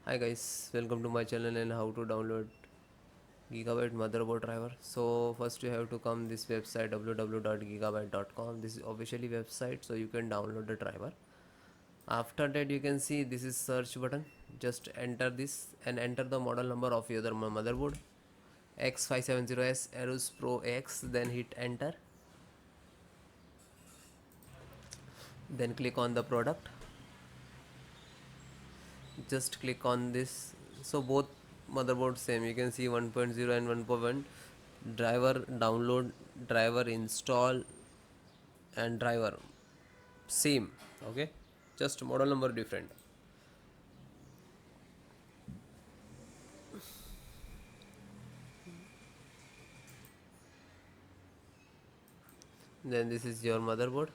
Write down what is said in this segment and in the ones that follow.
Hi guys, welcome to my channel and how to download Gigabyte motherboard driver. So first you have to come this website www.gigabyte.com. This is officially website, so you can download the driver. After that you can see this is search button. Just enter this and enter the model number of your motherboard X570S AORUS Pro X. Then hit enter. Then click on the product. Just click on this. So both motherboard same, you can see 1.0 and 1.1. Driver download, driver install and driver same. Okay, just model number different. Then this is your motherboard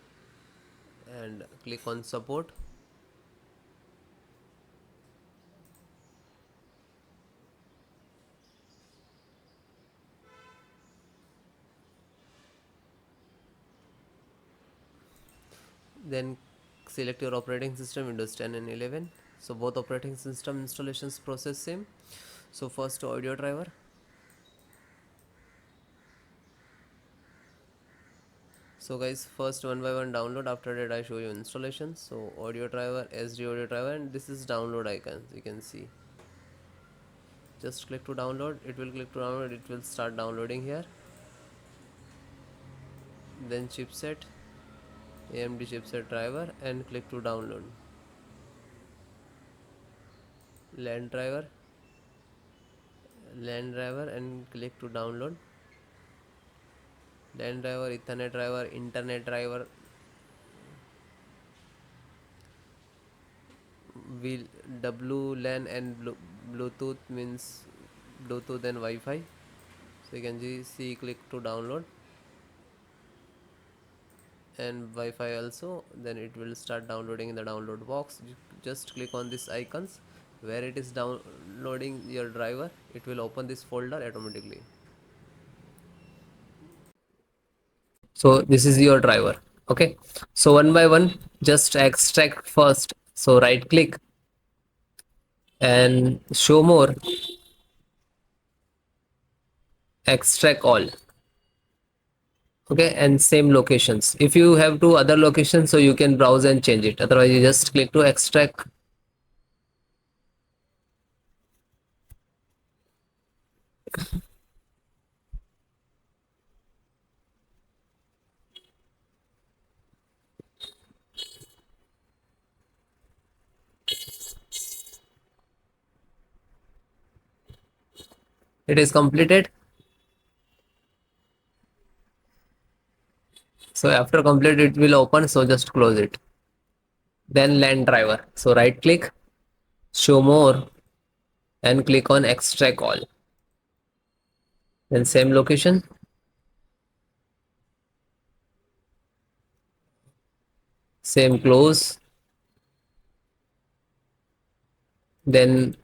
and click on support. Then select your operating system, Windows 10 and 11. So both operating system installations process same. So first audio driver. So guys, first one by one download, after that I show you installation. So audio driver, SD audio driver, and this is download icon, you can see. Just click to download, it will click to download, it will start downloading here. Then chipset, AMD chipset driver, and click to download. LAN driver, LAN driver, and click to download. LAN driver, Ethernet driver, internet driver, will WLAN and Bluetooth means Bluetooth and Wi-Fi. So you can see click to download, and Wi-Fi also. Then it will start downloading in the download box. Just click on these icons where it is downloading your driver, it will open this folder automatically. So this is your driver. Okay, so one by one just extract first. So right click and show more, extract all. Okay, and same locations. If you have two other locations, so you can browse and change it, otherwise you just click to extract. It is completed. So after complete it will open, so just close it. Then LAN driver, so right click, show more, and click on extract all. Then same location, same close. Then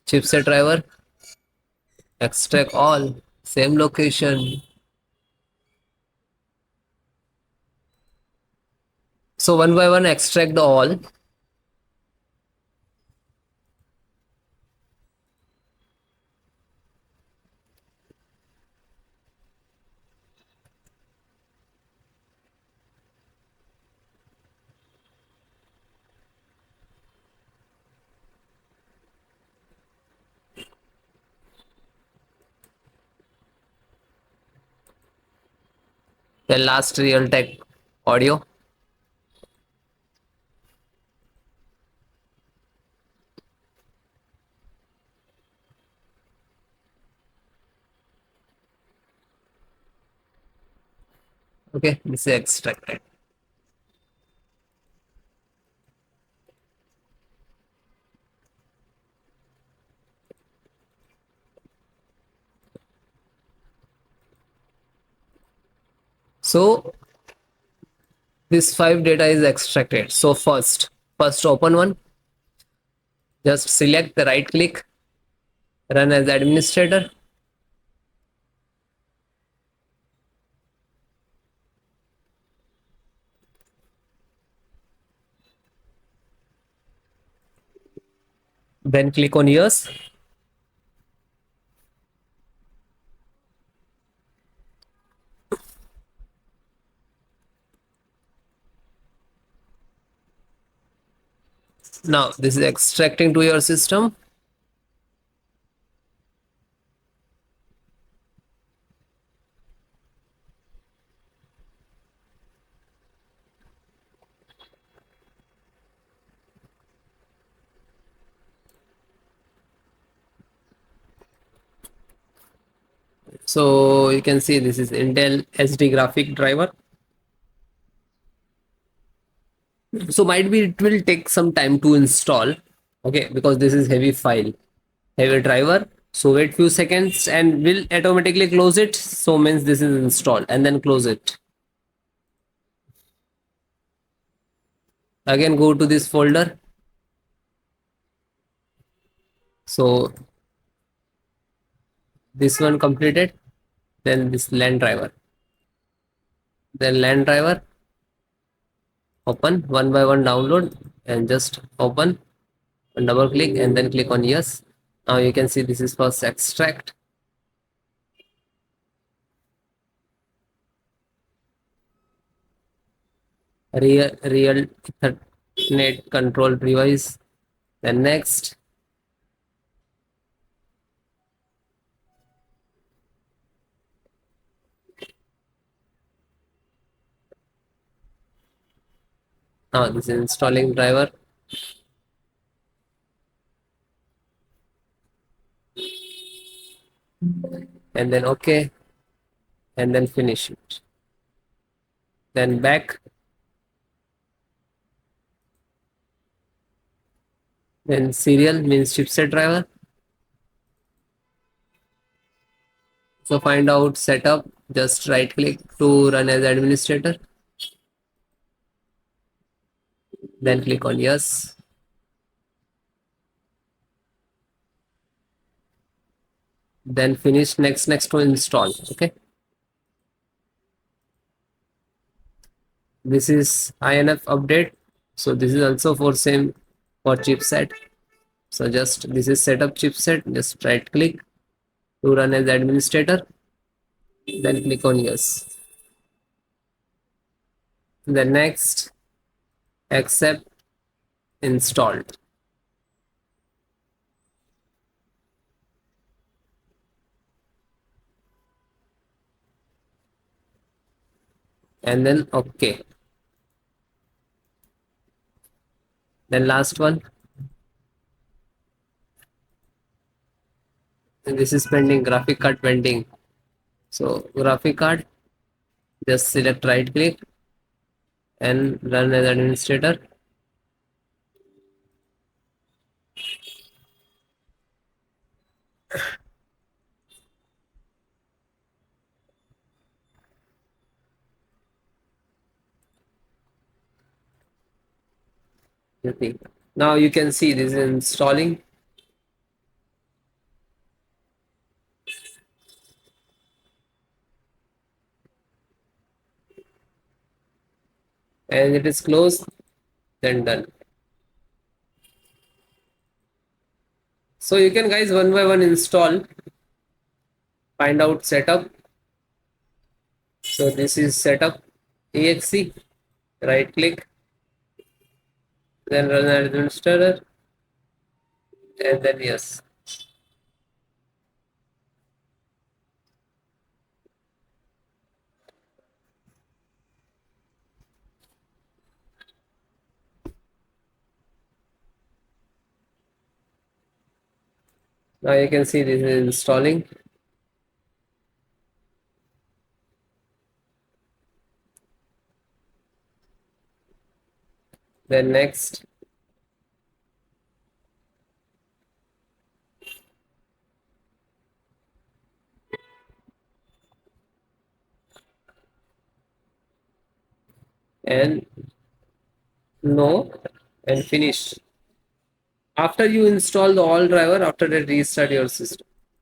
chipset driver, extract all, same location. So one by one extract the all. Then last Realtek audio. Okay, this is extracted. So this 5 data is extracted. So first open one, just select the right click, run as administrator. Then click on yes. Now this is extracting to your system. So you can see this is Intel SD graphic driver. So might be it will take some time to install. Okay, because this is heavy file, heavy driver. So wait few seconds and will automatically close it. So means this is installed and then close it. Again go to this folder. So this one completed. Then this LAN driver. Then LAN driver. Open one by one, download and just open and double click and then click on yes. Now you can see this is first extract. Real Ethernet control device. Then next. Now this is installing driver. And then okay. And then finish it. Then back. Then serial means chipset driver. So find out setup. Just right click to run as administrator. Then click on yes. Then finish next to install. Okay. This is INF update. So this is also for same for chipset. So just this is setup chipset. Just right click to run as administrator. Then click on yes. Then next accept installed. And then okay. Then last one. And this is pending, graphic card pending. So graphic card, just select right click and run as administrator. Now you can see this is installing. And it is closed, then done. So you can guys one by one install, find out setup. So this is setup exe, right click, then run as administrator, and then yes. Now you can see this is installing. Then next. And no, and finish. After you install the all driver, after that restart your system.